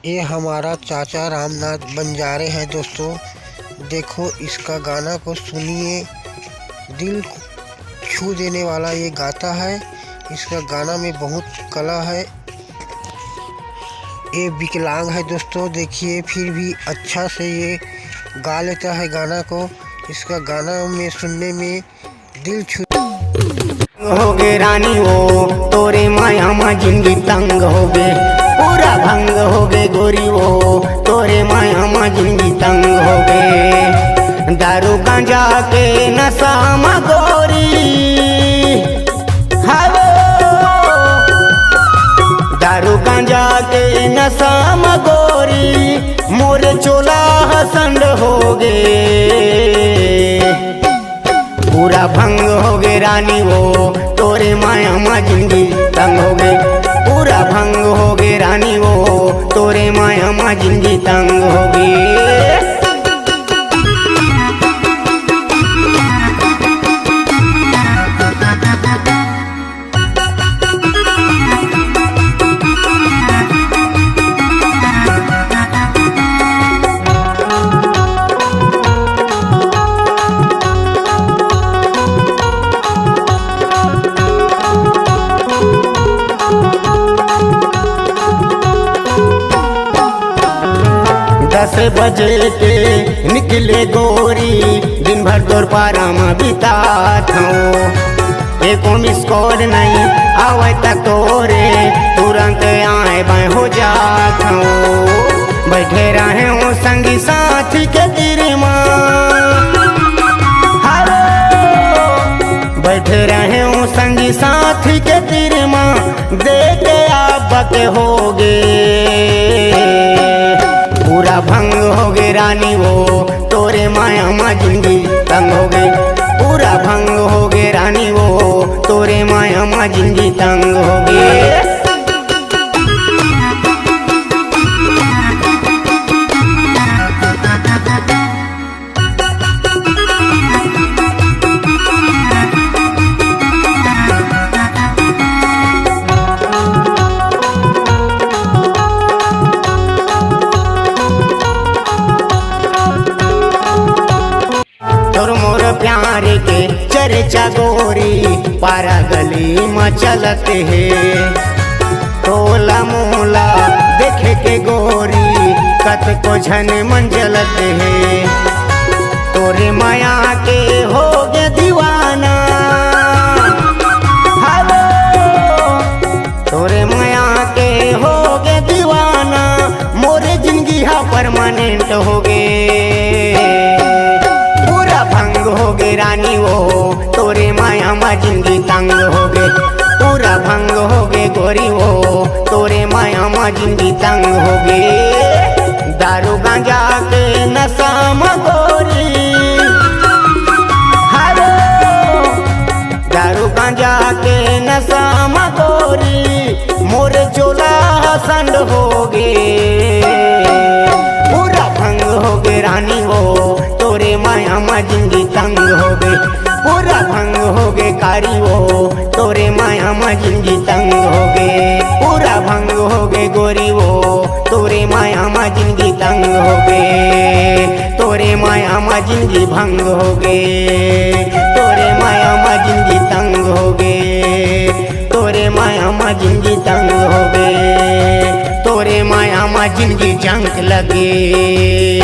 ये हमारा चाचा रामनाथ बंजारे हैं दोस्तों। देखो इसका गाना को सुनिए, दिल छू देने वाला ये गाता है। इसका गाना में बहुत कला है। ये विकलांग है दोस्तों, देखिए फिर भी अच्छा से ये गा लेता है गाना को। इसका गाना में सुनने में दिल छू हो गे रानी वो तोरे माया में जिंदगी तंग हो गे, पूरा भंग हो गे गोरी वो तोरे माया में जिंदगी तंग हो गे। दारू गांजा के नशा में गोरी हालो, दारू गांजा के नशा में गोरी मोरे चोला हसंड हो गे। पूरा भंग हो गे रानी वो तोरे माया में जिंदगी तंग हो गे, पूरा भंग हो गे रानी वो तोरे माया में जिंदगी तंग हो गे। दस बजे के निकले गोरी, दिन भर तोर पारा में बितात हूँ। एको मिस कॉल नहीं आवे तक तोरे, तुरंत आए बाएं हो जात हूँ। बैठे रहे हूँ संगी साथी के तीर माँ, बैठे रहे हूँ संगी साथी के तीर माँ, देखे आप के हो गे। पूरा भंग हो गे रानी वो तोरे माया में जिंदगी तंग हो गे, पूरा भंग हो गे रानी वो तोरे माया में जिंदगी तंग हो गे। प्यार के चर्चा गोरी पारा गली में चलत है, टोला मोहल्ला देखे के गोरी कत को झन मन जलत है। तोरे माया के हो गे दीवाना, हेलो तोरे माया के हो गे दीवाना, मोरे जिंदगी हा परमानेंट हो गे। हो गे रानी वो तोरे माया में जिंदगी तंग हो गे, पूरा भंग हो गे गोरी वो तोरे माया में जिंदगी तंग हो गे। दारू गांजा के नशा में गोरी हालो, दारू गांजा के नशा में गोरी मोरे चोला संड हो गे। पूरा भंग हो गे रानी वो तोरे माया में जिंदगी तंग हो गे, पूरा भंग हो गे कारी वो तोरे माया में जिंदगी तंग हो गे। पूरा भंग हो गे गोरी वो तोरे माया में जिंदगी तंग हो गे, तोरे माया में जिंदगी भंग हो गे, तोरे माया में जिंदगी तंग हो गे, तोरे माया में जिंदगी तंग हो गे, तोरे माया में जिंदगी जंग लगे।